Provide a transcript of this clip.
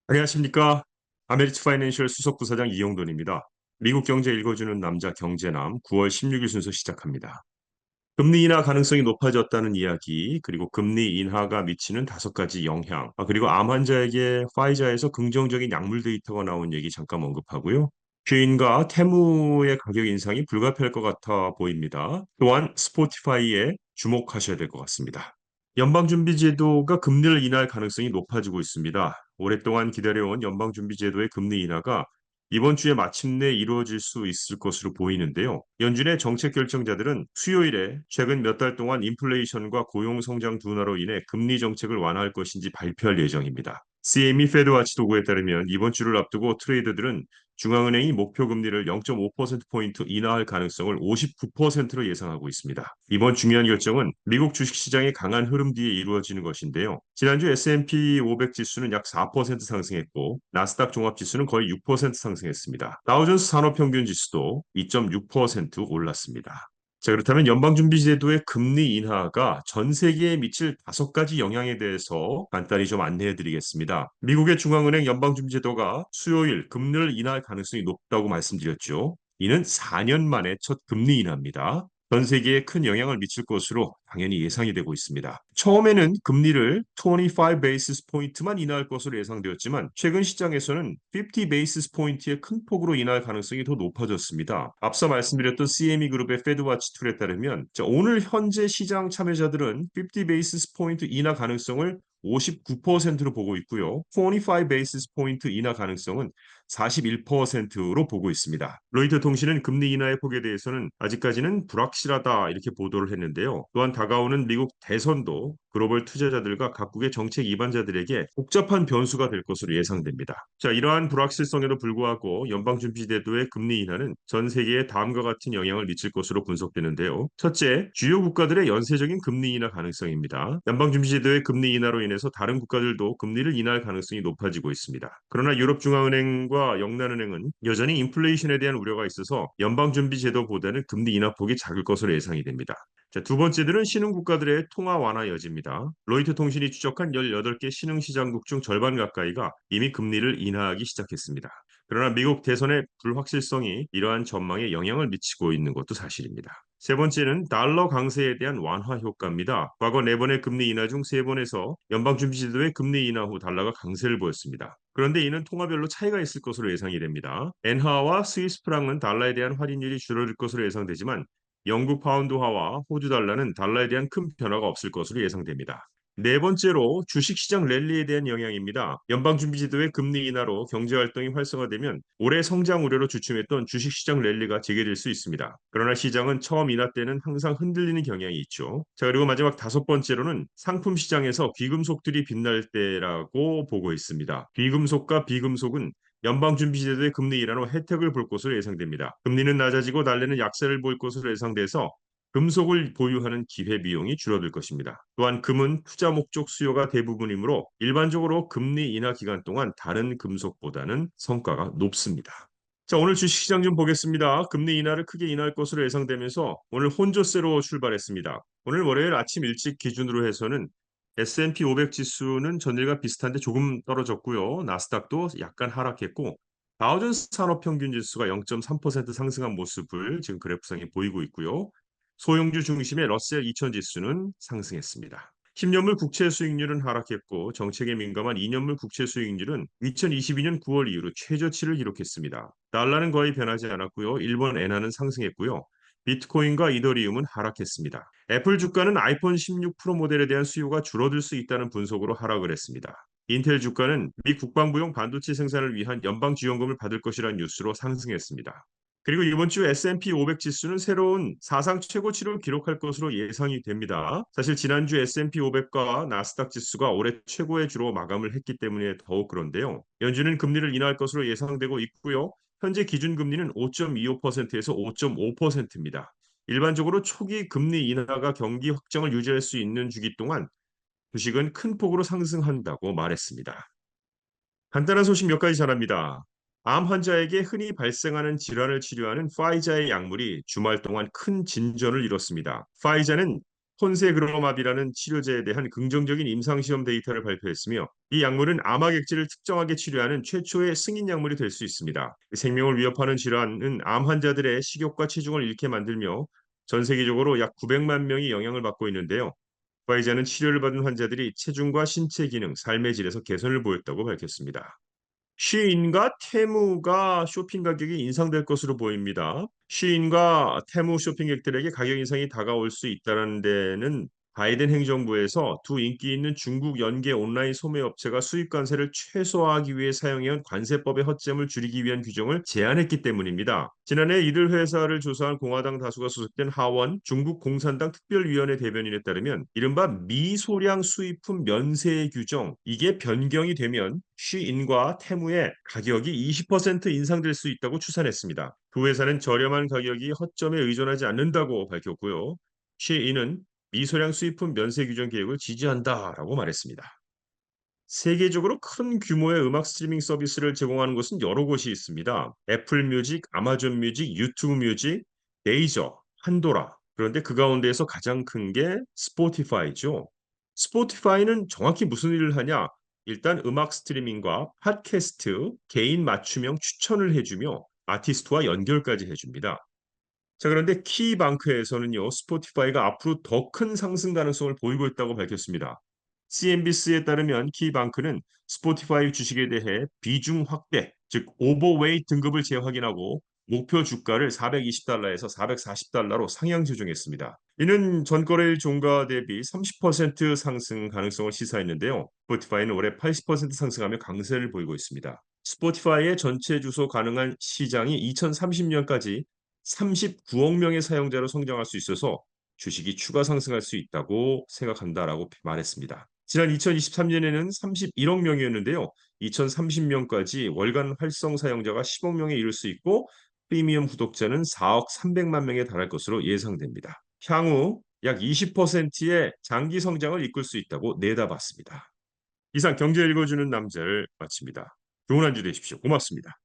안녕하십니까. 아메리츠 파이낸셜 수석부사장 이용돈입니다. 미국 경제 읽어주는 남자 경제남 9월 16일 순서 시작합니다. 금리 인하 가능성이 높아졌다는 이야기, 그리고 금리 인하가 미치는 5가지 영향, 그리고 암 환자에게 화이자에서 긍정적인 약물 데이터가 나온 얘기 잠깐 언급하고요. 주인과 테무의 가격 인상이 불가피할 것 같아 보입니다. 또한 스포티파이에 주목하셔야 될 것 같습니다. 연방준비제도가 금리를 인하할 가능성이 높아지고 있습니다. 오랫동안 기다려온 연방준비제도의 금리 인하가 이번 주에 마침내 이루어질 수 있을 것으로 보이는데요. 연준의 정책 결정자들은 수요일에 최근 몇 달 동안 인플레이션과 고용 성장 둔화로 인해 금리 정책을 완화할 것인지 발표할 예정입니다. CME 페드와치 도구에 따르면 이번 주를 앞두고 트레이더들은 중앙은행이 목표 금리를 0.5%포인트 인하할 가능성을 59%로 예상하고 있습니다. 이번 중요한 결정은 미국 주식시장의 강한 흐름 뒤에 이루어지는 것인데요. 지난주 S&P 500 지수는 약 4% 상승했고 나스닥 종합지수는 거의 6% 상승했습니다. 다우존스 산업평균 지수도 2.6% 올랐습니다. 자, 그렇다면 연방준비제도의 금리 인하가 전 세계에 미칠 5가지 영향에 대해서 간단히 좀 안내해 드리겠습니다. 미국의 중앙은행 연방준비제도가 수요일 금리를 인하할 가능성이 높다고 말씀드렸죠. 이는 4년 만에 첫 금리 인하입니다. 전 세계에 큰 영향을 미칠 것으로 당연히 예상이 되고 있습니다. 처음에는 금리를 25 베이시스 포인트만 인하할 것으로 예상되었지만 최근 시장에서는 50 베이시스 포인트의 큰 폭으로 인하할 가능성이 더 높아졌습니다. 앞서 말씀드렸던 CME 그룹의 페드와치 툴에 따르면 오늘 현재 시장 참여자들은 50 베이시스 포인트 인하 가능성을 59%로 보고 있고요. 25 베이시스 포인트 인하 가능성은 41%로 보고 있습니다. 로이터 통신은 금리 인하의 폭에 대해서는 아직까지는 불확실하다 이렇게 보도를 했는데요. 또한 다가오는 미국 대선도 글로벌 투자자들과 각국의 정책 이반자들에게 복잡한 변수가 될 것으로 예상됩니다. 자, 이러한 불확실성에도 불구하고 연방준비제도의 금리 인하는 전 세계에 다음과 같은 영향을 미칠 것으로 분석되는데요. 첫째, 주요 국가들의 연쇄적인 금리 인하 가능성입니다. 연방준비제도의 금리 인하로 인해서 다른 국가들도 금리를 인하할 가능성이 높아지고 있습니다. 그러나 유럽중앙은행과 영란은행은 여전히 인플레이션에 대한 우려가 있어서 연방준비제도보다는 금리 인하 폭이 작을 것으로 예상이 됩니다. 자, 두 번째들은 신흥 국가들의 통화 완화 여지입니다. 로이터 통신이 추적한 18개 신흥 시장국 중 절반 가까이가 이미 금리를 인하하기 시작했습니다. 그러나 미국 대선의 불확실성이 이러한 전망에 영향을 미치고 있는 것도 사실입니다. 세 번째는 달러 강세에 대한 완화 효과입니다. 과거 4번의 금리 인하 중 3번에서 연방준비제도의 금리 인하 후 달러가 강세를 보였습니다. 그런데 이는 통화별로 차이가 있을 것으로 예상이 됩니다. 엔화와 스위스 프랑은 달러에 대한 환율이 줄어들 것으로 예상되지만 영국 파운드화와 호주 달러는 달러에 대한 큰 변화가 없을 것으로 예상됩니다. 네 번째로 주식시장 랠리에 대한 영향입니다. 연방준비제도의 금리 인하로 경제활동이 활성화되면 올해 성장 우려로 주춤했던 주식시장 랠리가 재개될 수 있습니다. 그러나 시장은 처음 인하 때는 항상 흔들리는 경향이 있죠. 자, 그리고 마지막 5번째로는 상품 시장에서 귀금속들이 빛날 때라고 보고 있습니다. 귀금속과 비금속은 연방준비제도의 금리 인하로 혜택을 볼 것으로 예상됩니다. 금리는 낮아지고 달러는 약세를 볼 것으로 예상돼서 금속을 보유하는 기회비용이 줄어들 것입니다. 또한 금은 투자 목적 수요가 대부분이므로 일반적으로 금리 인하 기간 동안 다른 금속보다는 성과가 높습니다. 자, 오늘 주식시장 좀 보겠습니다. 금리 인하를 크게 인하할 것으로 예상되면서 오늘 혼조세로 출발했습니다. 오늘 월요일 아침 일찍 기준으로 해서는 S&P 500 지수는 전일과 비슷한데 조금 떨어졌고요. 나스닥도 약간 하락했고 다우존스 산업평균 지수가 0.3% 상승한 모습을 지금 그래프상에 보이고 있고요. 소형주 중심의 러셀 2000 지수는 상승했습니다. 10년물 국채 수익률은 하락했고 정책에 민감한 2년물 국채 수익률은 2022년 9월 이후로 최저치를 기록했습니다. 달러는 거의 변하지 않았고요. 일본 엔화는 상승했고요. 비트코인과 이더리움은 하락했습니다. 애플 주가는 아이폰 16 프로 모델에 대한 수요가 줄어들 수 있다는 분석으로 하락을 했습니다. 인텔 주가는 미 국방부용 반도체 생산을 위한 연방 지원금을 받을 것이라는 뉴스로 상승했습니다. 그리고 이번 주 S&P 500 지수는 새로운 사상 최고치를 기록할 것으로 예상이 됩니다. 사실 지난주 S&P 500과 나스닥 지수가 올해 최고의 주로 마감을 했기 때문에 더욱 그런데요. 연준은 금리를 인하할 것으로 예상되고 있고요. 현재 기준금리는 5.25%에서 5.5%입니다. 일반적으로 초기 금리 인하가 경기 확장을 유지할 수 있는 주기 동안 주식은 큰 폭으로 상승한다고 말했습니다. 간단한 소식 몇 가지 전합니다. 암 환자에게 흔히 발생하는 질환을 치료하는 파이자의 약물이 주말 동안 큰 진전을 이뤘습니다. 파이자는 폰세그로맙이라는 치료제에 대한 긍정적인 임상시험 데이터를 발표했으며 이 약물은 암흑액질을 특정하게 치료하는 최초의 승인 약물이 될 수 있습니다. 생명을 위협하는 질환은 암 환자들의 식욕과 체중을 잃게 만들며 전 세계적으로 약 900만 명이 영향을 받고 있는데요. 화이자는 치료를 받은 환자들이 체중과 신체 기능, 삶의 질에서 개선을 보였다고 밝혔습니다. 쉬인과 테무가 쇼핑 가격이 인상될 것으로 보입니다. 쉬인과 테무 쇼핑객들에게 가격 인상이 다가올 수 있다는 데는 바이든 행정부에서 두 인기 있는 중국 연계 온라인 소매 업체가 수입 관세를 최소화하기 위해 사용해온 관세법의 허점을 줄이기 위한 규정을 제안했기 때문입니다. 지난해 이들 회사를 조사한 공화당 다수가 소속된 하원 중국 공산당 특별위원회 대변인에 따르면 이른바 미소량 수입품 면세 규정 이게 변경이 되면 쉬인과 테무의 가격이 20% 인상될 수 있다고 추산했습니다. 두 회사는 저렴한 가격이 허점에 의존하지 않는다고 밝혔고요. 쉬인은 미소량 수입품 면세 규정 계획을 지지한다라고 말했습니다. 세계적으로 큰 규모의 음악 스트리밍 서비스를 제공하는 곳은 여러 곳이 있습니다. 애플 뮤직, 아마존 뮤직, 유튜브 뮤직, 데이저, 판도라. 그런데 그 가운데에서 가장 큰 게 스포티파이죠. 스포티파이는 정확히 무슨 일을 하냐? 일단 음악 스트리밍과 팟캐스트, 개인 맞춤형 추천을 해주며 아티스트와 연결까지 해줍니다. 자, 그런데 키방크에서는요, 스포티파이가 앞으로 더 큰 상승 가능성을 보이고 있다고 밝혔습니다. CNBC에 따르면 키방크는 스포티파이 주식에 대해 비중 확대, 즉 오버웨이트 등급을 재확인하고 목표 주가를 420달러에서 440달러로 상향 조정했습니다. 이는 전거래일 종가 대비 30% 상승 가능성을 시사했는데요. 스포티파이는 올해 80% 상승하며 강세를 보이고 있습니다. 스포티파이의 전체 주소 가능한 시장이 2030년까지 39억 명의 사용자로 성장할 수 있어서 주식이 추가 상승할 수 있다고 생각한다라고 말했습니다. 지난 2023년에는 31억 명이었는데요. 2030년까지 월간 활성 사용자가 10억 명에 이를 수 있고 프리미엄 구독자는 4억 300만 명에 달할 것으로 예상됩니다. 향후 약 20%의 장기 성장을 이끌 수 있다고 내다봤습니다. 이상 경제 읽어주는 남자를 마칩니다. 좋은 한 주 되십시오. 고맙습니다.